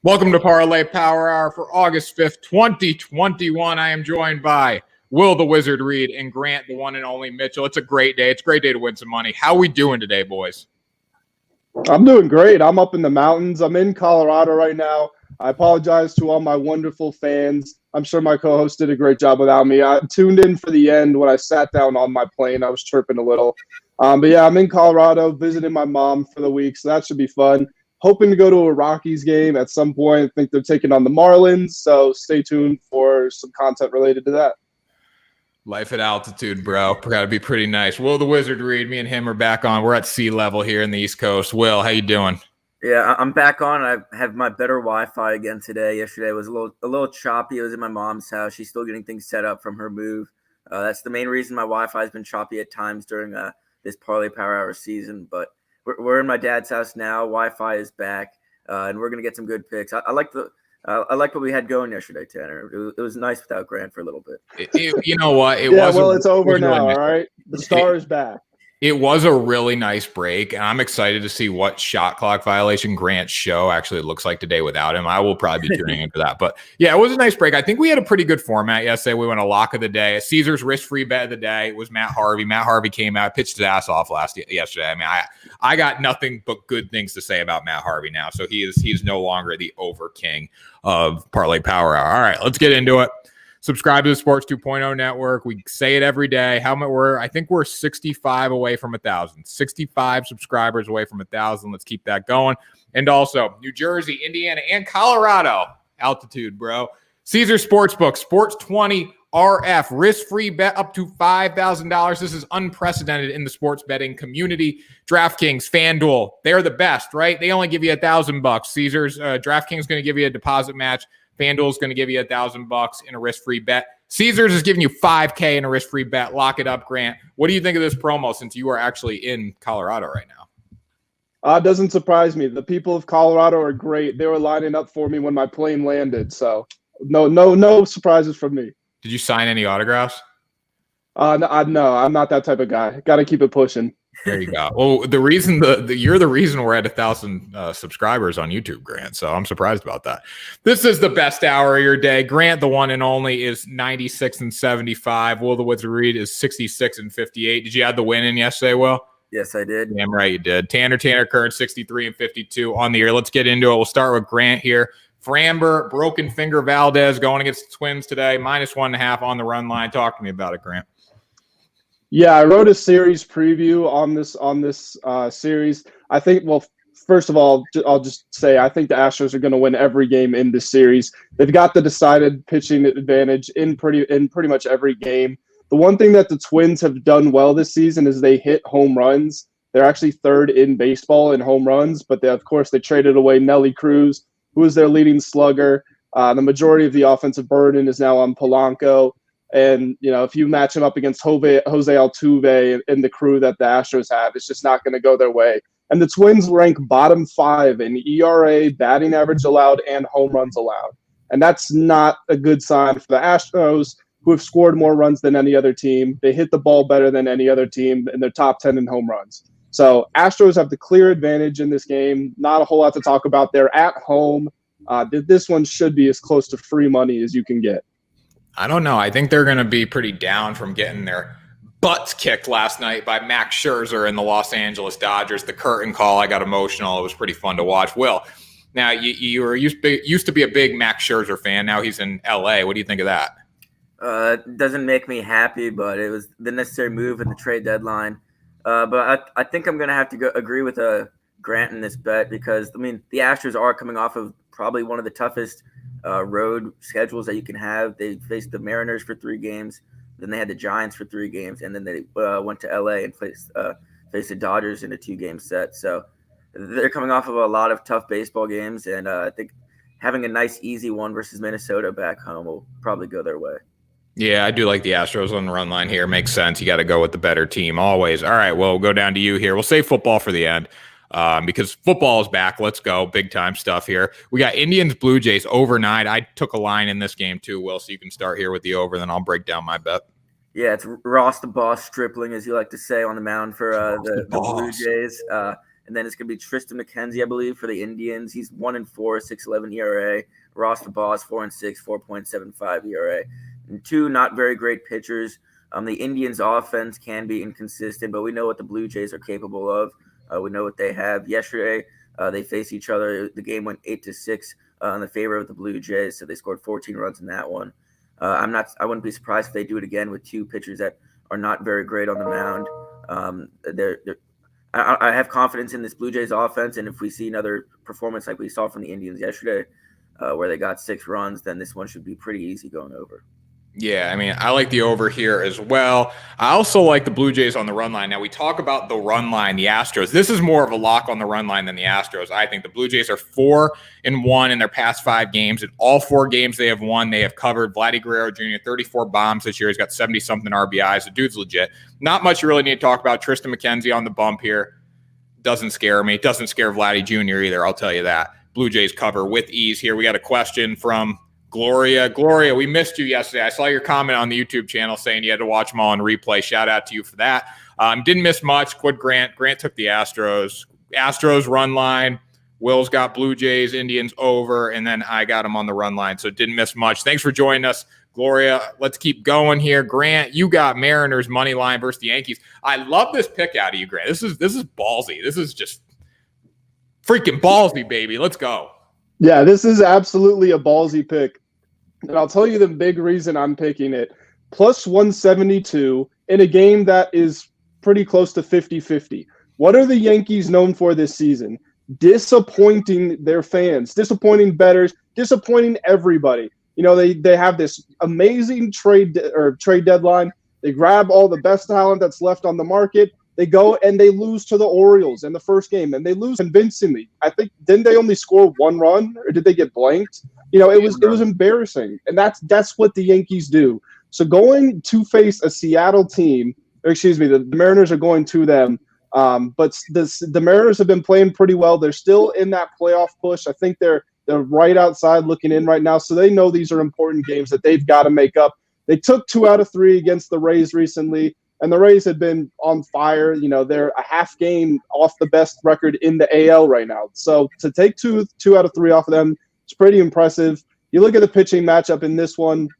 Welcome to Parlay Power Hour for August 5th, 2021. I am joined by Will the Wizard Reed and Grant, the one and only Mitchell. It's a great day. It's a great day to win some money. How we doing today, boys? I'm doing great. I'm up in the mountains. I'm in Colorado right now. I apologize to all my wonderful fans. I'm sure my co-host did a great job without me. I tuned in for the end. When I sat down on my plane, I was chirping a little. But yeah, I'm in Colorado visiting my mom for the week, so that should be fun. Hoping to go to a Rockies game at some point. I think they're taking on the Marlins, so stay tuned for some content related to that. Life at altitude, bro. Got to be pretty nice. Will the Wizard Reed, me and him are back on. We're at sea level here in the East Coast. Will, how you doing? Yeah, I'm back on. I have my better Wi-Fi again today. Yesterday was a little choppy. I was in my mom's house. She's still getting things set up from her move. That's the main reason my Wi-Fi has been choppy at times during this Parlay Power Hour season. But we're in my dad's house now. Wi-Fi is back, and we're gonna get some good picks. I like what we had going yesterday, Tanner. It was nice without Grant for a little bit. You know what? It's over now. All right, the star is back. It was a really nice break, and I'm excited to see what shot clock violation Grant's show actually looks like today without him. I will probably be tuning into that. But yeah, it was a nice break. I think we had a pretty good format yesterday. We went a lock of the day. Caesar's risk-free bet of the day. It was Matt Harvey. Matt Harvey came out, pitched his ass off yesterday. I mean, I got nothing but good things to say about Matt Harvey now. So he's no longer the over king of Parlay Power Hour. All right, let's get into it. Subscribe to the Sports 2.0 network. We say it every day. I think we're 65 away from 1,000. 65 subscribers away from 1,000. Let's keep that going. And also, New Jersey, Indiana, and Colorado. Altitude, bro. Caesar Sportsbook, Sports 20 RF. Risk-free bet up to $5,000. This is unprecedented in the sports betting community. DraftKings, FanDuel, they're the best, right? They only give you $1,000. Caesar's DraftKings is going to give you a deposit match. FanDuel is going to give you $1,000 in a risk-free bet. Caesars is giving you $5K in a risk-free bet. Lock it up, Grant. What do you think of this promo since you are actually in Colorado right now? It doesn't surprise me. The people of Colorado are great. They were lining up for me when my plane landed, so no surprises from me. Did you sign any autographs? No, I'm not that type of guy. Got to keep it pushing. There you go. Well, the reason you're the reason we're at 1,000 subscribers on YouTube, Grant. So I'm surprised about that. This is the best hour of your day. Grant, the one and only, is 96 and 75. Will the Wizard Reed is 66 and 58. Did you add the win in yesterday, Will? Yes, I did. Damn right you did. Tanner Kern, 63 and 52 on the year. Let's get into it. We'll start with Grant here. Framber, broken finger Valdez going against the Twins today, -1.5 on the run line. Talk to me about it, Grant. Yeah, I wrote a series preview on this series. I think, well, first of all, I'll just say I think the Astros are going to win every game in this series. They've got the decided pitching advantage in pretty much every game. The one thing that the Twins have done well this season is they hit home runs. They're actually third in baseball in home runs, but of course they traded away Nelly Cruz, who is their leading slugger. The majority of the offensive burden is now on Polanco. And, if you match him up against Jose Altuve and the crew that the Astros have, it's just not going to go their way. And the Twins rank bottom 5 in ERA, batting average allowed, and home runs allowed. And that's not a good sign for the Astros, who have scored more runs than any other team. They hit the ball better than any other team, and they're top 10 in home runs. So Astros have the clear advantage in this game. Not a whole lot to talk about. They're at home. This one should be as close to free money as you can get. I don't know. I think they're going to be pretty down from getting their butts kicked last night by Max Scherzer and the Los Angeles Dodgers. The curtain call, I got emotional. It was pretty fun to watch. Will, now you were used to be a big Max Scherzer fan. Now he's in L.A. What do you think of that? It doesn't make me happy, but it was the necessary move at the trade deadline. But I think I'm going to have to agree with Grant in this bet because, the Astros are coming off of probably one of the toughest road schedules that you can have. They faced the Mariners for 3 games, then they had the Giants for 3 games, and then they went to LA and faced the Dodgers in a 2-game set. So they're coming off of a lot of tough baseball games, and I think having a nice easy one versus Minnesota back home will probably go their way. Yeah, I do like the Astros on the run line here. Makes sense. You got to go with the better team always. All right, well, we'll go down to you here. We'll save football for the end. Because football is back. Let's go. Big time stuff here. We got Indians, Blue Jays overnight. I took a line in this game too, Will, so you can start here with the over, then I'll break down my bet. Yeah, it's Ross the Boss Stripling, as you like to say, on the mound for the Blue Jays. And then it's going to be Tristan McKenzie, I believe, for the Indians. He's 1-4, 6.11 ERA. Ross DeBoss, 4-6, 4.75 ERA. And two not very great pitchers. The Indians' offense can be inconsistent, but we know what the Blue Jays are capable of. We know what they have. Yesterday, they faced each other. The game went 8-6 in the favor of the Blue Jays, so they scored 14 runs in that one. I wouldn't be surprised if they do it again with two pitchers that are not very great on the mound. I have confidence in this Blue Jays offense, and if we see another performance like we saw from the Indians yesterday, where they got 6 runs, then this one should be pretty easy going over. Yeah, I mean, I like the over here as well. I also like the Blue Jays on the run line. Now, we talk about the run line, the Astros. This is more of a lock on the run line than the Astros. I think the Blue Jays are 4-1 in their past 5 games. In all 4 games they have won, they have covered. Vladdy Guerrero Jr., 34 bombs this year. He's got 70-something RBIs. The dude's legit. Not much you really need to talk about. Tristan McKenzie on the bump here. Doesn't scare me. Doesn't scare Vladdy Jr. either, I'll tell you that. Blue Jays cover with ease here. We got a question from Gloria. Gloria, we missed you yesterday. I saw your comment on the YouTube channel saying you had to watch them all in replay. Shout out to you for that. Didn't miss much. Quid Grant. Grant took the Astros. Astros run line. Will's got Blue Jays, Indians over, and then I got him on the run line, so didn't miss much. Thanks for joining us, Gloria. Let's keep going here. Grant, you got Mariners money line versus the Yankees. I love this pick out of you, Grant. This is ballsy. This is just freaking ballsy, baby. Let's go. Yeah, this is absolutely a ballsy pick. And I'll tell you the big reason I'm picking it. Plus 172 in a game that is pretty close to 50-50. What are the Yankees known for this season? Disappointing their fans, disappointing bettors, disappointing everybody. You know, they have this amazing trade deadline. They grab all the best talent that's left on the market. They go and they lose to the Orioles in the first game, and they lose convincingly. I think, didn't they only score 1 run, or did they get blanked? You know, it was embarrassing, and that's what the Yankees do. So going to face a Seattle team, or excuse me, the Mariners are going to them, but the Mariners have been playing pretty well. They're still in that playoff push. I think they're right outside looking in right now, so they know these are important games that they've got to make up. They took 2 out of 3 against the Rays recently. And the Rays had been on fire. You know, they're a half game off the best record in the AL right now. So to take two out of 3 off of them, it's pretty impressive. You look at the pitching matchup in this one.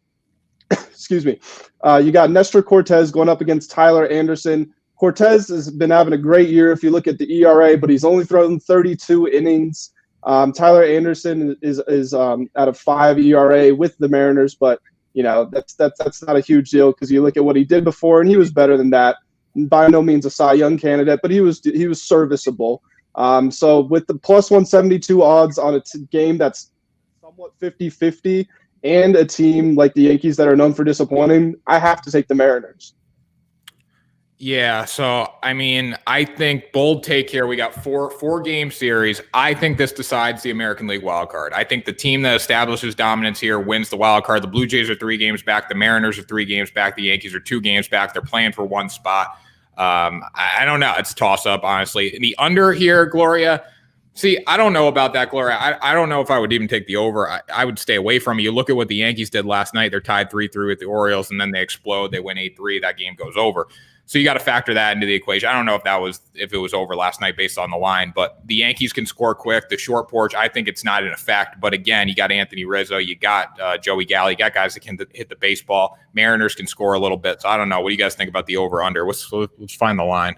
Excuse me. You got Nestor Cortez going up against Tyler Anderson. Cortez has been having a great year if you look at the ERA, but he's only thrown 32 innings. Tyler Anderson is at a 5 ERA with the Mariners, but you know, that's not a huge deal because you look at what he did before, and he was better than that. By no means a Cy Young candidate, but he was serviceable. So with the plus 172 odds on a game that's somewhat 50-50 and a team like the Yankees that are known for disappointing, I have to take the Mariners. Yeah, so I mean, I think bold take here. We got four game series. I think this decides the American League wild card. I think the team that establishes dominance here wins the wild card. The Blue Jays are 3 games back. The Mariners are 3 games back. The Yankees are 2 games back. They're playing for 1 spot. I don't know. It's a toss up, honestly. The under here, Gloria. See, I don't know about that, Gloria. I don't know if I would even take the over. I would stay away from it. You look at what the Yankees did last night. They're tied 3-3 with the Orioles, and then they explode. They win 8-3. That game goes over. So you got to factor that into the equation. I don't know if it was over last night based on the line, but the Yankees can score quick. The short porch, I think it's not in effect. But again, you got Anthony Rizzo, you got Joey Gallo, you got guys that can hit the baseball. Mariners can score a little bit. So I don't know. What do you guys think about the over under? Let's find the line.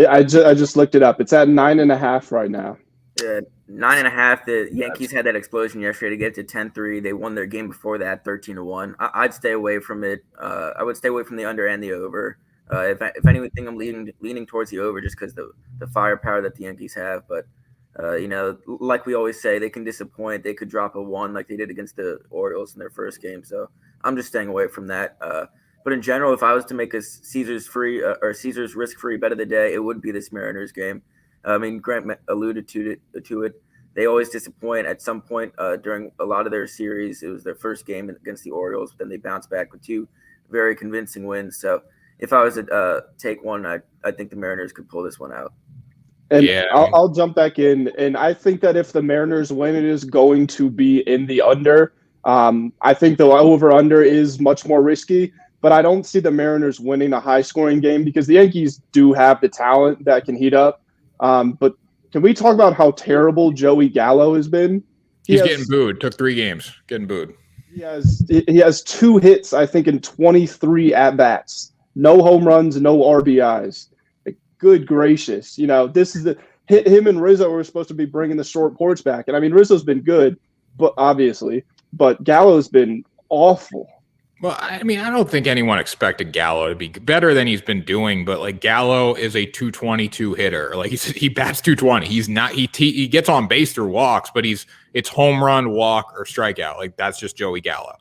I just looked it up. It's at 9.5 right now. Yeah, 9.5. The Yankees had that explosion yesterday to get to 10-3. They won their game before that, 13-1. I'd stay away from it. I would stay away from the under and the over. If anything, I'm leaning towards the over just because the firepower that the Yankees have. But, you know, like we always say, they can disappoint. They could drop a 1 like they did against the Orioles in their first game. So I'm just staying away from that. But in general, if I was to make a Caesars risk-free bet of the day, it would be this Mariners game. I mean, Grant alluded to it. They always disappoint at some point during a lot of their series. It was their first game against the Orioles, but then they bounced back with 2 very convincing wins. So if I was to take one, I think the Mariners could pull this one out. And yeah. I'll jump back in, and I think that if the Mariners win, it is going to be in the under. I think the over-under is much more risky, but I don't see the Mariners winning a high-scoring game because the Yankees do have the talent that can heat up. But Can we talk about how terrible Joey Gallo has been? He's getting booed. Took 3 games. Getting booed. He has 2 hits, I think, in 23 at-bats. No home runs, no RBIs. Like, good gracious. This is him and Rizzo were supposed to be bringing the short porch back. And, I mean, Rizzo's been good, but obviously. But Gallo's been awful. Well, I mean, I don't think anyone expected Gallo to be better than he's been doing, but like Gallo is a 222 hitter. Like he bats 220. He's not he gets on base through walks, but it's home run, walk, or strikeout. Like that's just Joey Gallo.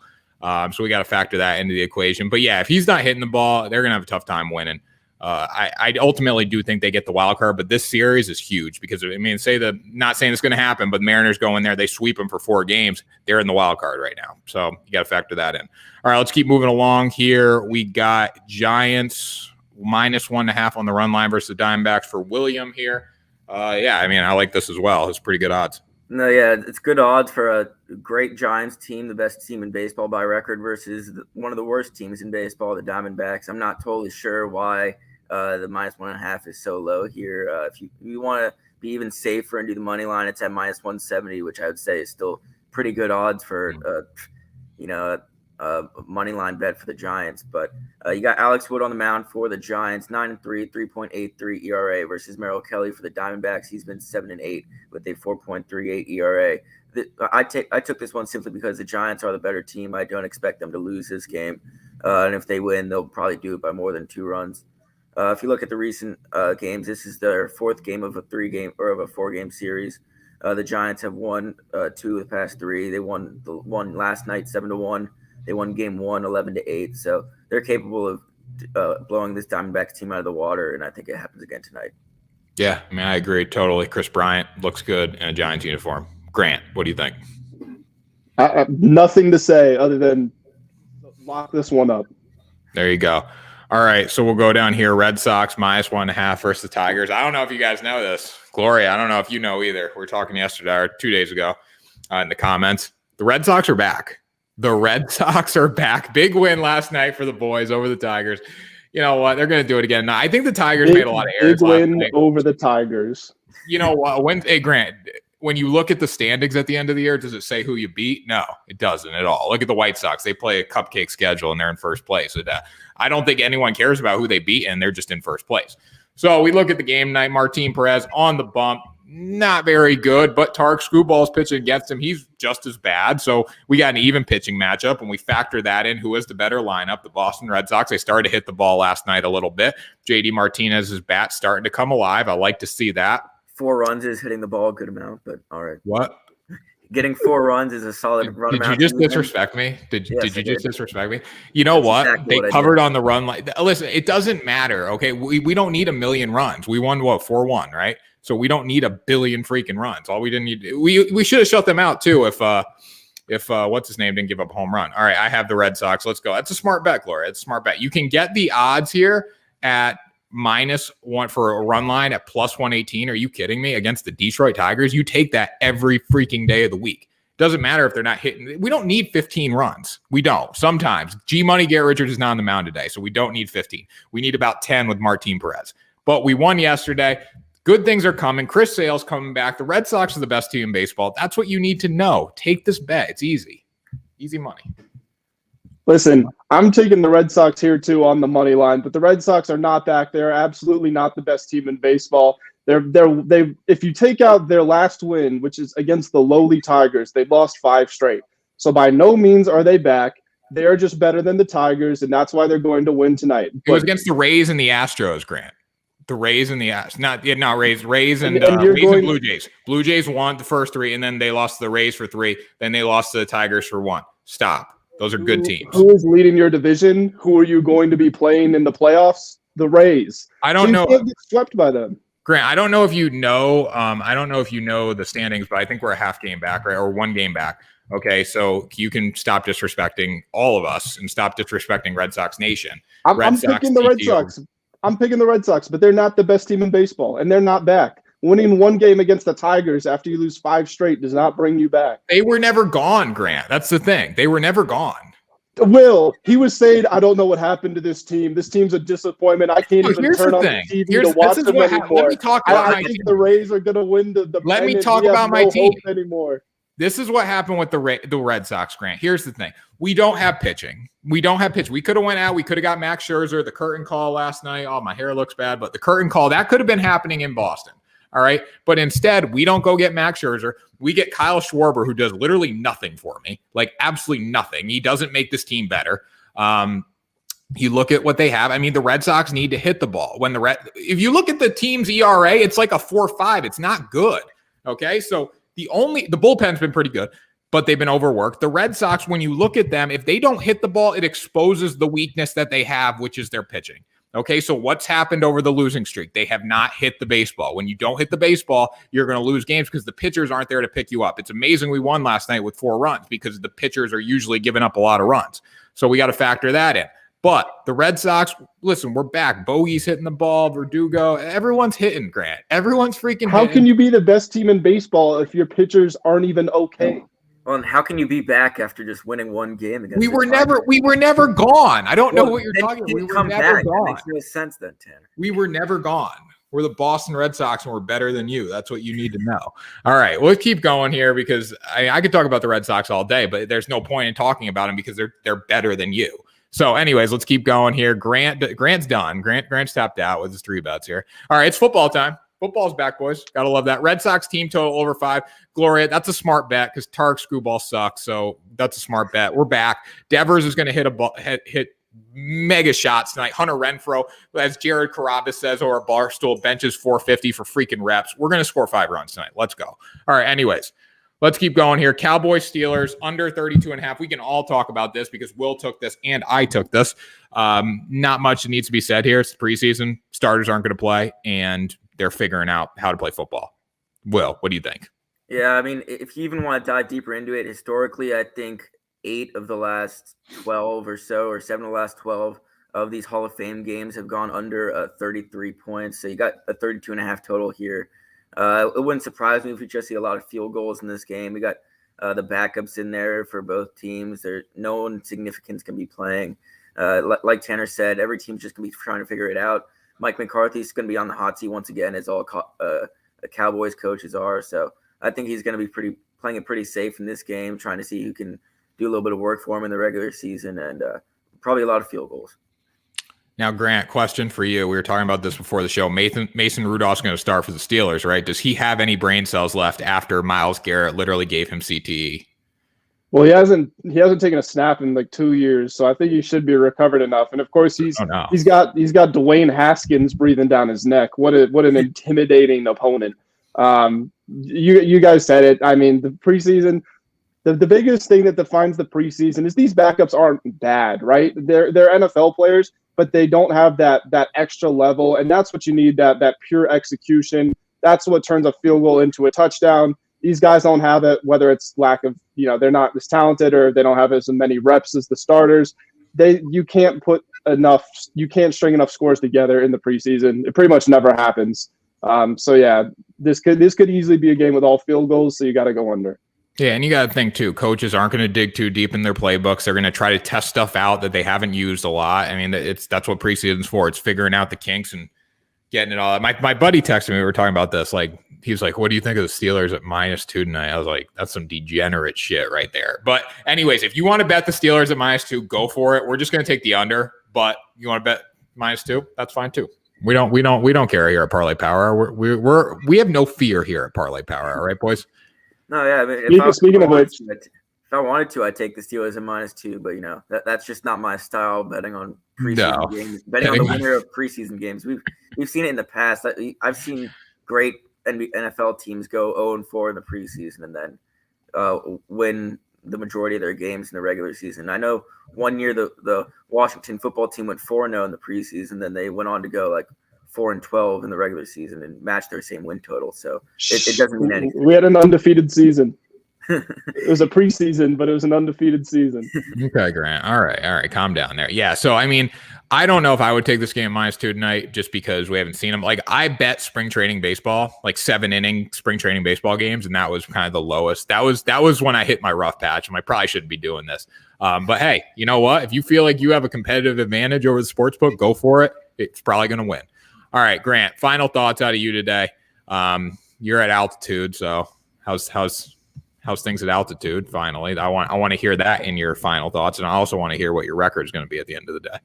So we got to factor that into the equation. But yeah, if he's not hitting the ball, they're gonna have a tough time winning. I ultimately do think they get the wild card, but this series is huge because I mean, not saying it's going to happen, but Mariners go in there, they sweep them for 4 games. They're in the wild card right now, so you got to factor that in. All right, let's keep moving along here. We got Giants -1.5 on the run line versus the Diamondbacks for William here. Yeah, I mean, I like this as well. It's pretty good odds. No, yeah, it's good odds for a great Giants team, the best team in baseball by record, versus one of the worst teams in baseball, the Diamondbacks. I'm not totally sure why the -1.5 is so low here. If you want to be even safer and do the money line, it's at -170, which I would say is still pretty good odds for money line bet for the Giants. But you got Alex Wood on the mound for the Giants, 9-3, 3.83 ERA versus Merrill Kelly for the Diamondbacks. He's been 7-8 with a 4.38 ERA. I took this one simply because the Giants are the better team. I don't expect them to lose this game, and if they win, they'll probably do it by more than 2 runs. If you look at the recent games, this is their 4th game of a 4-game series. The Giants have won 2 of the past 3. They won one last night 7-1. They won game 1 11-8. So they're capable of blowing this Diamondbacks team out of the water, and I think it happens again tonight. Yeah, I mean, I agree totally. Chris Bryant looks good in a Giants uniform. Grant, what do you think? Nothing to say other than lock this one up. There you go. All right, so we'll go down here. Red Sox -1.5 versus the Tigers. I don't know if you guys know this. Gloria, I don't know if you know either. We were talking yesterday or 2 days ago in the comments. The Red Sox are back. The Red Sox are back. Big win last night for the boys over the Tigers. You know what? They're going to do it again. Now, I think the Tigers made a lot of errors last win night. Over the Tigers. You know what? Hey, Grant, when you look at the standings at the end of the year, does it say who you beat? No, it doesn't at all. Look at the White Sox. They play a cupcake schedule, and they're in first place. I don't think anyone cares about who they beat, and they're just in first place. So we look at the game night. Martin Perez on the bump. Not very good, but Tarek Screwball's pitching against him. He's just as bad. So we got an even pitching matchup, and we factor that in. Who is the better lineup? The Boston Red Sox. They started to hit the ball last night a little bit. JD Martinez's bat starting to come alive. I like to see that. 4 runs is hitting the ball a good amount, but all right. What? Getting 4 runs is a solid run amount. Did you just disrespect me? Did you just disrespect me? You know what? Exactly they covered on the run. Listen, it doesn't matter, okay? We don't need a million runs. We won, 4-1, right? So we don't need a billion freaking runs. All we didn't need, we should have shut them out too if what's his name didn't give up a home run. All right, I have the Red Sox. Let's go. That's a smart bet, Gloria. It's a smart bet. You can get the odds here at -1 for a run line at +118. Are you kidding me? Against the Detroit Tigers, you take that every freaking day of the week. Doesn't matter if they're not hitting. We don't need 15 runs. We don't. Sometimes G-Money Garrett Richards is not on the mound today, so we don't need 15. We need about 10 with Martin Perez. But we won yesterday. Good things are coming. Chris Sale's coming back. The Red Sox are the best team in baseball. That's what you need to know. Take this bet. It's easy. Easy money. Listen, I'm taking the Red Sox here too on the money line, but the Red Sox are not back. They're absolutely not the best team in baseball. They if you take out their last win, which is against the lowly Tigers, they lost 5 straight. So by no means are they back. They are just better than the Tigers, and that's why they're going to win tonight. It was against the Rays and the Astros, Grant. The Rays and the Rays and Blue Jays. Blue Jays won the first 3, and then they lost to the Rays for 3. Then they lost to the Tigers for 1. Stop. Those are good teams. Who is leading your division? Who are you going to be playing in the playoffs? The Rays. I don't know. You can't get swept by them. Grant, I don't know if you know. I don't know if you know the standings, but I think we're a half game back, right, or 1 game back. Okay, so you can stop disrespecting all of us and stop disrespecting Red Sox Nation. I'm picking the Red Sox. I'm picking the Red Sox, but they're not the best team in baseball, and they're not back. Winning 1 game against the Tigers after you lose 5 straight does not bring you back. They were never gone, Grant. That's the thing. They were never gone. He was saying, I don't know what happened to this team. This team's a disappointment. I can't even turn on the TV to watch them anymore. Let me talk about I think the Rays are going to win the Let me pennant. talk about my team anymore. This is what happened with the Red Sox, Grant. Here's the thing. We don't have pitching. We could have went out. We could have got Max Scherzer, the curtain call last night. Oh, my hair looks bad, but the curtain call, that could have been happening in Boston. All right. But instead, we don't go get Max Scherzer. We get Kyle Schwarber, who does literally nothing for me, like absolutely nothing. He doesn't make this team better. You look at what they have. I mean, the Red Sox need to hit the ball. If you look at the team's ERA, it's like a 4.5. It's not good. Okay. So the bullpen's been pretty good, but they've been overworked. The Red Sox, when you look at them, if they don't hit the ball, it exposes the weakness that they have, which is their pitching. Okay, so what's happened over the losing streak? They have not hit the baseball. When you don't hit the baseball, you're going to lose games because the pitchers aren't there to pick you up. It's amazing we won last night with 4 runs because the pitchers are usually giving up a lot of runs. So we got to factor that in. But the Red Sox, listen, we're back. Bogey's hitting the ball. Verdugo. Everyone's hitting, Grant. Everyone's freaking How hitting. can you be the best team in baseball if your pitchers aren't even okay? Well, and how can you be back after just winning one game against? We were never gone. I don't know what you're talking about. We were never gone. That makes no sense then, Tanner. We were never gone. We're the Boston Red Sox, and we're better than you. That's what you need to know. All right, we'll keep going here because I could talk about the Red Sox all day, but there's no point in talking about them because they're better than you. So, anyways, let's keep going here. Grant's done. Grant's tapped out with his 3 bets here. All right, it's football time. Football's back, boys. Gotta love that. Red Sox team total over 5. Gloria, that's a smart bet because Tarek screwball sucks. So that's a smart bet. We're back. Devers is going to hit mega shots tonight. Hunter Renfroe, as Jared Carabas says, or Barstool benches 450 for freaking reps. We're going to score 5 runs tonight. Let's go. All right. Anyways, let's keep going here. Cowboys, Steelers under 32.5. We can all talk about this because Will took this and I took this. Not much needs to be said here. It's the preseason. Starters aren't going to play, and they're figuring out how to play football. Will, what do you think? Yeah, I mean, if you even want to dive deeper into it, historically, I think 8 of the last 12 or so, or 7 of the last 12 of these Hall of Fame games have gone under 33 points. So you got a 32.5 total here. It wouldn't surprise me if we just see a lot of field goals in this game. We got the backups in there for both teams. There's no one significance can be playing. Like Tanner said, every team's just going to be trying to figure it out. Mike McCarthy's going to be on the hot seat once again, as all Cowboys coaches are. So I think he's going to be playing it pretty safe in this game, trying to see who can do a little bit of work for him in the regular season, and probably a lot of field goals. Now, Grant, question for you. We were talking about this before the show. Mason Rudolph's going to start for the Steelers, right? Does he have any brain cells left after Myles Garrett literally gave him CTE? Well, he hasn't taken a snap in like 2 years, so I think he should be recovered enough. And of course, he's got Dwayne Haskins breathing down his neck. What an intimidating opponent. You guys said it. I mean, the preseason, the biggest thing that defines the preseason is these backups aren't bad, right? They're NFL players, but they don't have that extra level, and that's what you need, that pure execution. That's what turns a field goal into a touchdown. These guys don't have it, whether it's lack of, they're not as talented or they don't have as many reps as the starters. You can't string enough scores together in the preseason. It pretty much never happens. So yeah, this could easily be a game with all field goals. So you got to go under. Yeah, and you got to think too, coaches aren't going to dig too deep in their playbooks. They're going to try to test stuff out that they haven't used a lot. I mean, that's what preseason's for. It's figuring out the kinks and getting it all. My buddy texted me. We were talking about this. Like, he was like, "What do you think of the Steelers at -2 tonight?" I was like, "That's some degenerate shit right there." But anyways, if you want to bet the Steelers at -2, go for it. We're just going to take the under. But you want to bet -2? That's fine too. We don't care here at Parlay Power. We have no fear here at Parlay Power. All right, boys. No, yeah. I mean, speaking of which, if I wanted to, I'd take the Steelers at -2. But that's just not my style. Betting on preseason games, betting on the winner of preseason games. We've seen it in the past. I've seen great NFL teams go 0-4 in the preseason and then win the majority of their games in the regular season. I know one year the Washington football team went 4-0 in the preseason, then they went on to go like 4-12 in the regular season and match their same win total. So it doesn't mean anything. We had an undefeated season. It was a preseason, but it was an undefeated season. Okay, Grant. All right. Calm down there. Yeah. So, I mean, I don't know if I would take this game at -2 tonight just because we haven't seen them. Like, I bet spring training baseball, like 7-inning spring training baseball games, and that was kind of the lowest. That was when I hit my rough patch, and I probably shouldn't be doing this. But hey, you know what? If you feel like you have a competitive advantage over the sportsbook, go for it. It's probably going to win. All right, Grant, final thoughts out of you today. You're at altitude, so how's things at altitude? Finally, I want to hear that in your final thoughts, and I also want to hear what your record is going to be at the end of the day.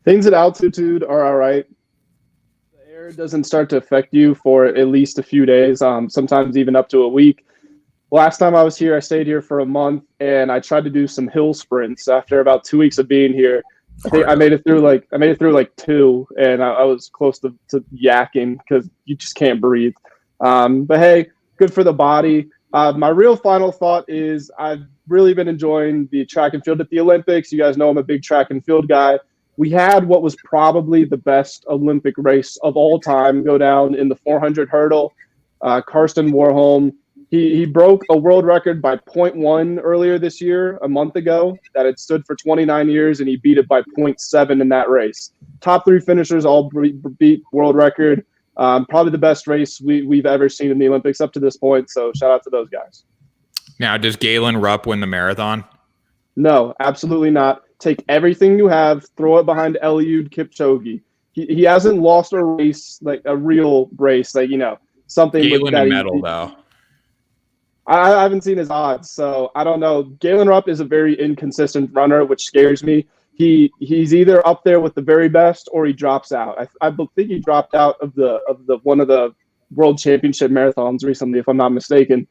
Things at altitude are all right. The air doesn't start to affect you for at least a few days, sometimes even up to a week. Last time I was here, I stayed here for a month, and I tried to do some hill sprints. After about 2 weeks of being here, I think I made it through like two, and I was close to yakking because you just can't breathe. But hey, good for the body. My real final thought is I've really been enjoying the track and field at the Olympics. You guys know I'm a big track and field guy. We had what was probably the best Olympic race of all time go down in the 400 hurdle. Karsten Warholm, he broke a world record by 0.1 earlier this year, a month ago, that had stood for 29 years, and he beat it by 0.7 in that race. Top three finishers all beat world record. Probably the best race we've ever seen in the Olympics up to this point. So shout out to those guys. Now, does Galen Rupp win the marathon? No, absolutely not. Take everything you have, throw it behind Eliud Kipchoge. He hasn't lost a race, like a real race, like, something. Galen a medal, though. I haven't seen his odds, so I don't know. Galen Rupp is a very inconsistent runner, which scares me. He's either up there with the very best or he drops out. I think he dropped out of the one of the world championship marathons recently, if I'm not mistaken.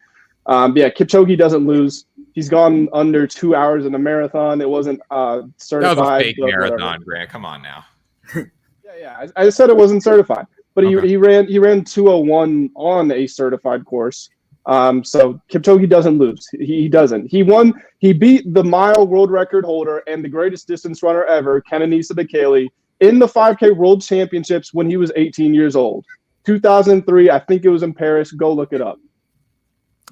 Kipchoge doesn't lose. He's gone under 2 hours in a marathon. It wasn't certified. That was a fake marathon, Grant. Come on now. I said it wasn't certified, but okay. he ran 2:01 on a certified course. So Kipchoge doesn't lose. He doesn't. He beat the mile world record holder and the greatest distance runner ever, Kenenisa Bekele, in the 5K World Championships when he was 18 years old. 2003, I think it was in Paris. Go look it up.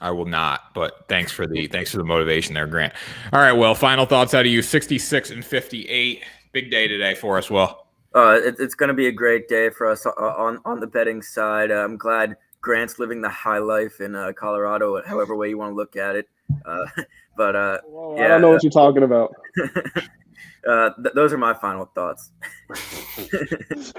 I will not, but thanks for the motivation there, Grant. All right, Will, final thoughts out of you. 66 and 58. Big day today for us, Will. It's going to be a great day for us on the betting side. I'm glad Grant's living the high life in Colorado, however way you want to look at it. I don't know what you're talking about. Those are my final thoughts.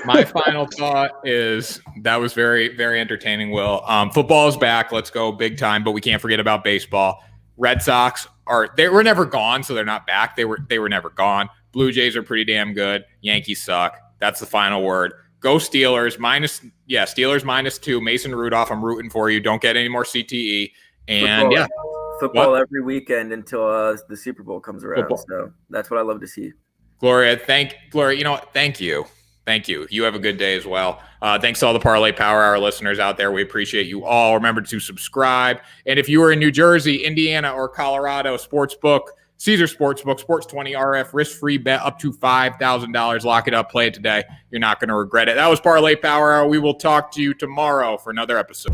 My final thought is that was very, very entertaining, Will. Football is back. Let's go big time, but we can't forget about baseball. Red Sox they were never gone, so they're not back. They were never gone. Blue Jays are pretty damn good. Yankees suck. That's the final word. Go Steelers. Steelers -2. Mason Rudolph, I'm rooting for you. Don't get any more CTE. And football every weekend until the Super Bowl comes around. Football. So that's what I love to see. Gloria, thank you. Thank you. You have a good day as well. Thanks to all the Parlay Power Hour listeners out there. We appreciate you all. Remember to subscribe. And if you are in New Jersey, Indiana, or Colorado, Sportsbook, Caesar Sportsbook, Sports 20 RF, risk-free bet up to $5,000. Lock it up. Play it today. You're not going to regret it. That was Parlay Power Hour. We will talk to you tomorrow for another episode.